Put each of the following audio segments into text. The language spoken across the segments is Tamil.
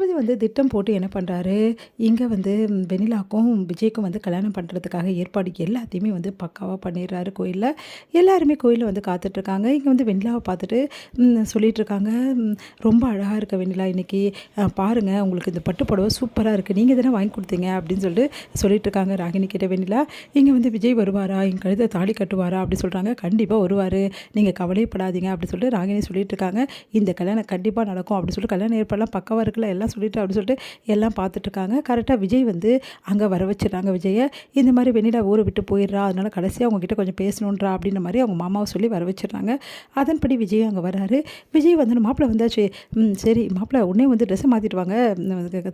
இது வந்து திட்டம் போட்டு என்ன பண்ணுறாரு, இங்கே வந்து வெண்ணிலாக்கும் விஜய்க்கும் வந்து கல்யாணம் பண்ணுறதுக்காக ஏற்பாடு எல்லாத்தையுமே வந்து பக்காவாக பண்ணிடுறாரு கோயிலில். எல்லாருமே கோயிலில் வந்து காத்துட்ருக்காங்க. இங்கே வந்து வெண்ணிலாவை பார்த்துட்டு சொல்லிகிட்ருக்காங்க, ரொம்ப அழகாக இருக்க வெண்ணிலா இன்னைக்கு, பாருங்கள் உங்களுக்கு இந்த பட்டு புடவை சூப்பராக இருக்குது, நீங்கள் தானே வாங்கி கொடுத்தீங்க அப்படின்னு சொல்லிட்டுருக்காங்க ராகினி கிட்ட வெண்ணிலா. இங்கே வந்து விஜய் வருவாரா, என் கழுத்தை தாலி கட்டுவாரா அப்படி சொல்கிறாங்க. கண்டிப்பாக வருவார், நீங்கள் கவலைப்படாதீங்க அப்படி சொல்லிட்டு ராகினி சொல்லிட்டுருக்காங்க. இந்த கல்யாணம் கண்டிப்பாக நடக்கும் அப்படி சொல்லிட்டு கல்யாணம் ஏற்பாடெல்லாம் பக்காவாக இருக்குல்ல எல்லாம் சொல்லிட்டு அப்படி சொல்லிட்டு எல்லாம் பார்த்துட்ருக்காங்க. கரெக்டாக விஜய் வந்து அங்கே வர வச்சிடறாங்க விஜயை. இந்த மாதிரி வெண்ணிலா ஊரை விட்டு போயிடுறா, அதனால் கடைசியாக அவங்ககிட்ட கொஞ்சம் பேசணுன்றா அப்படின்ற மாதிரி அவங்க மாமாவை சொல்லி வர வச்சிடறாங்க. அதன்படி விஜய் அங்கே வராரு. விஜய் வந்து மாப்பிள்ளை வந்தாச்சு, சரி மாப்பிள்ளை உடனே வந்து ட்ரெஸ்ஸை மாற்றிட்டு வாங்க,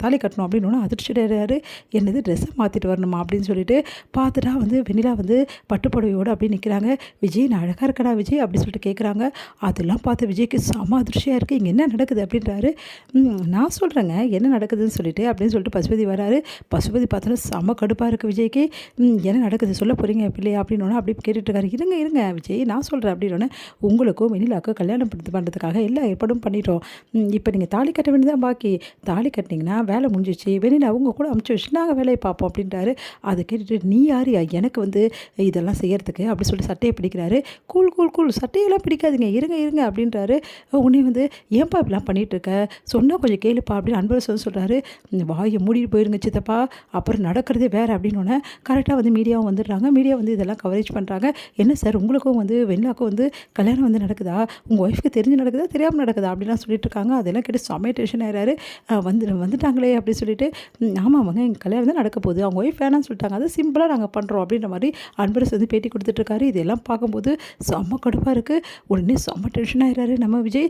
தாலி கட்டணும் அப்படின்னு அதிர்ச்சிடுறாரு. என்னது ட்ரெஸ்ஸை மாற்றிட்டு வரணுமா அப்படின்னு சொல்லிட்டு பார்த்துட்டா வந்து வெண்ணிலா வந்து பட்டுப்புடவையோடு அப்படி நிற்கிறாங்க. விஜய் நான் அழகாக இருக்கடா விஜய் அப்படி சொல்லிட்டு கேட்குறாங்க. அதெல்லாம் பார்த்து விஜய்க்கு செம அதிர்ச்சியாக இருக்குது. இங்கே என்ன நடக்குது அப்படின்றாரு. நான் சொல்கிறேங்க என்ன நடக்குதுன்னு சொல்லிட்டு அப்படின்னு சொல்லிட்டு பசுபதி வராரு. பசுபதி பார்த்தோன்னா செம கடுப்பாக இருக்குது விஜய்க்கு. என்ன நடக்குது சொல்ல போகிறீங்க பிள்ளையா அப்படின்னு அப்படி கேட்டுட்ருக்காரு. இருங்க விஜய் நான் சொல்கிறேன் அப்படின்னு, உங்களுக்கும் வெண்ணிலாவுக்கும் கல்யாணம் பண்ணுறதுக்காக எல்லா ஏற்பாடும் பண்ணிட்டோம். இப்போ நீங்கள் தாலி கட்ட வேண்டியதான் பாக்கி. தாலி கட்டினீங்கன்னா வேலை முடிஞ்சிச்சு, வெண்ணிலா அவங்க கூட அமுச்சு வச்சு நாங்கள் வேலையை பார்ப்போம் அப்படின்றாரு. அதை கேட்டுட்டு நீ யாரியா எனக்கு வந்து இதெல்லாம் செய்யறதுக்கு அப்படி சொல்லிட்டு சட்டையை பிடிக்கிறாரு. கூல் சட்டையெல்லாம் பிடிக்காதுங்க, இருங்க அப்படின்றாரு. உடனே வந்து ஏன்பா இப்படிலாம் பண்ணிகிட்ருக்க, சொன்னால் கொஞ்சம் கேளுப்பா அப்படின்னு அன்பரசன் சொல்கிறாரு. வாயை மூடிட்டு போயிருங்க சித்தப்பா, அப்புறம் நடக்கிறதே வேறு அப்படின்னோடனே கரெக்டாக வந்து மீடியாவும் வந்துடுறாங்க. மீடியா வந்து இதெல்லாம் கவரேஜ் பண்ணுறாங்க. என்ன சார் உங்களுக்கும் வந்து வெண்ணிலாவுக்கும் வந்து கல்யாணம் வந்து நடக்குதா, உங்கள் ஒய்ஃப்க்கு தெரிஞ்சு நடக்குதா தெரியாமல் நடக்குதா அப்படிலாம் சொல்லிட்டு இருக்காங்க. அதெல்லாம் கேட்டு செம்ம டென்ஷன் ஆகிறாரு. வந்துட்டாங்களே அப்படின்னு சொல்லிட்டு, ஆமாங்க எங்கள் கல்யாணம் தான் நடக்க போகுது, அவங்க ஒய்ஃப் வேணான்னு சொல்லிட்டாங்க, அது சிம்பிளாக நாங்கள் பண்ணுறோம் அப்படின்ற மாதிரி அன்பரசு வந்து பேட்டி கொடுத்துட்ருக்காரு. இதெல்லாம் பார்க்கும்போது செம்ம கடுப்பாக இருக்குது. உடனே செம்ம டென்ஷன் ஆகிறாரு நம்ம விஜய்.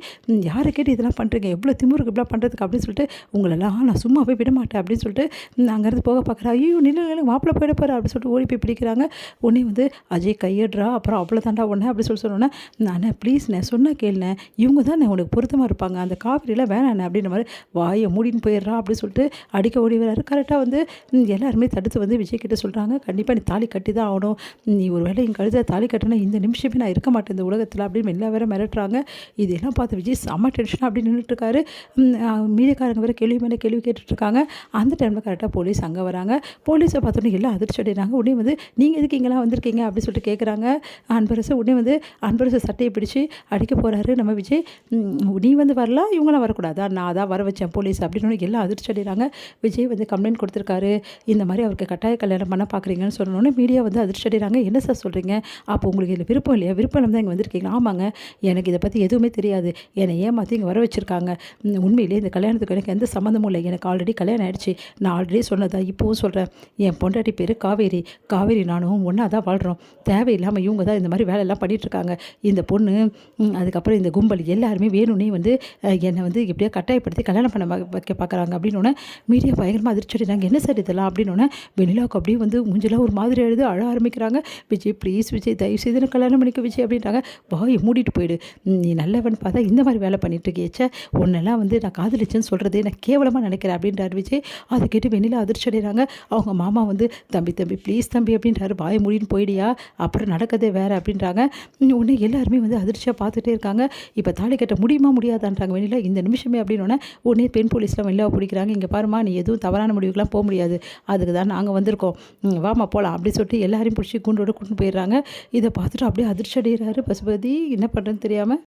யாரை கேட்டு இதெல்லாம் பண்ணுறீங்க, எவ்வளோ திமுருக்கு இப்படிலாம் பண்ணுறதுக்கு அப்படின்னு சொல்லிட்டு, உங்களெல்லாம் நான் சும்மா போய் விட மாட்டேன் அப்படின்னு சொல்லிட்டு அங்கேருந்து போக பார்க்குறா. ஐயோ நில்லு மாப்பிள்ளை போயிட போகிற அப்படின்னு சொல்லிட்டு ஓடி போய் பிடிக்கிறாங்க. உடனே வந்து அஜய் கையிடுறா. அப்புறம் அவ்வளோ தாண்டா ஒன்று அப்படி சொன்னோன்னே, நான் ப்ளீஸ்ண்ணே சொன்னால் கேளுண்ணே, இவங்க தான் உனக்கு பொருத்தமாக இருப்பாங்க, அந்த காவிரியில் வேணாண்ணே அப்படின்ற மாதிரி வாயை மூடின்னு போயிடுறா அப்படின்னு சொல்லிட்டு அடிக்க ஓடி வராரு. கரெக்டாக வந்து எல்லாருமே தடுத்து வந்து விஜய் கிட்ட சொல்கிறாங்க, கண்டிப்பாக நீ தாலி கட்டி தான் ஆகணும், நீ ஒரு வேளை என் கழுத்தை தாலி கட்டினா இந்த நிமிஷமே நான் இருக்க மாட்டேன் இந்த உலகத்தில் அப்படின்னு எல்லா வேற மிரட்டுறாங்க. இதெல்லாம் பார்த்து விஜய் செம்ம டென்ஷன் அப்படி நின்றுட்டுருக்காரு. மீடியாக்காரங்க வேறு கேள்வி மேலே கேள்வி கேட்டுட்ருக்காங்க. அந்த டைமில் கரெக்டாக போலீஸ் அங்கே வராங்க. போலீஸை பார்த்தோன்னே எல்லாம் அதிர்ச்சி அடைகிறாங்க. உடனே வந்து நீங்கள் எதுக்கு இங்கெல்லாம் வந்திருக்கீங்க அப்படி சொல்லிட்டு கேட்குறாங்க அன்பரசு. உடனே வந்து அன்பரசு சட்டையை பிடிச்சி அடிக்க போகிறாரு நம்ம விஜய். நீ வந்து வரலாம், இவங்களாம் வரக்கூடாதா, நான் அதான் வர வச்சேன் போலீஸ் அப்படின்னு எல்லாம் அதிர்ச்சி அடைகிறாங்க. விஜய் வந்து கம்ப்ளைண்ட் கொடுத்துருக்காரு, இந்த மாதிரி அவருக்கு கட்டாய கல்யாணம் பண்ண பார்க்குறீங்கன்னு சொன்னோன்னே மீடியா வந்து அதிர்ச்சி அடைகிறாங்க. என்ன சார் சொல்கிறீங்க, அப்போ உங்களுக்கு இதில் விருப்பம் இல்லையா, விருப்பம் தான் இங்கே வந்திருக்கீங்க. ஆமாங்க எனக்கு இதை பற்றி எதுவுமே தெரியாது, என்னை ஏமாற்றி இங்கே வர வச்சுருக்காங்க, உண்மையிலே இந்த கல்யாணத்துக்கு எனக்கு எந்த சம்மந்தமும் இல்லை, எனக்கு ஆல்ரெடி கல்யாணம் ஆகிடுச்சு, நான் ஆல்ரெடி சொன்னதா இப்போவும் சொல்கிறேன், என் பொண்டாட்டி பேர் காவேரி நானும் ஒன்றா தான் வாழ்கிறோம், தேவையில்லாமல் இவங்க தான் இந்த மாதிரி வேலையெல்லாம் பண்ணிகிட்ருக்காங்க, இந்த பொண்ணு அதுக்கப்புறம் இந்த கும்பல் எல்லாருமே வேணும்னே வந்து என்னை வந்து எப்படியா கட்டாயப்படுத்தி கல்யாணம் பண்ண வைக்க பார்க்குறாங்க அப்படின்னோடனே மீடியா பயங்கரமாக அதிர்ச்சி அடைகிறாங்க. என்ன சார் இதெல்லாம் அப்படின்னோடனே வெண்ணிலாவுக்கு அப்படியே வந்து மூஞ்செல்லாம் ஒரு மாதிரி எழுது அழ ஆரம்பிக்கிறாங்க. விஜய் ப்ளீஸ் விஜய் தயவு செய்து எனக்கு கல்யாணம் பண்ணிக்க விஜய் அப்படின்றாங்க. வாயை மூடிட்டு போயிடு, நீ நல்லவன் பார்த்தா இந்த மாதிரி வேலை பண்ணிட்டு இருக்கியச்ச, உன்னெல்லாம் வந்து நான் காதலிச்சேன்னு சொல்கிறதே நான் கேவலமாக நினைக்கிறேன் அப்படின்றார் விஜய். அதை கேட்டு வெண்ணிலா அதிர்ச்சி அடைகிறாங்க. அவங்க மாமா வந்து தம்பி ப்ளீஸ் தம்பி அப்படின்றாரு. வாயை மூடின்னு போயிடியா, அப்புறம் நடக்கதே வேறு அப்படின்றாங்க. உடனே எல்லாருமே வந்து அதிர்ச்சியாக பார்த்துட்டே இருக்காங்க. இப்போ தாலி கட்ட முடியுமா முடியாதான்றாங்க வெண்ணிலா இந்த நிமிஷமே அப்படின்னோடனே உடனே பெண் போலீஸ்லாம் வெண்ணிலாவை பிடிக்கிறாங்க. இங்கே பாருமா நீ எதுவும் தவறான முடிவுக்கெலாம் போக முடியாது, அதுக்கு தான் நாங்கள் வந்திருக்கோம், வாமா போகலாம் அப்படி சொல்லிட்டு எல்லாரையும் பிடிச்சி கூண்டோடு கூட்டின்னு போயிடுறாங்க. இதை பார்த்துட்டு அப்படியே அதிர்ச்சி அடைகிறாரு பசுபதி. என்ன பண்ணுறதுன்னு தெரியாமல்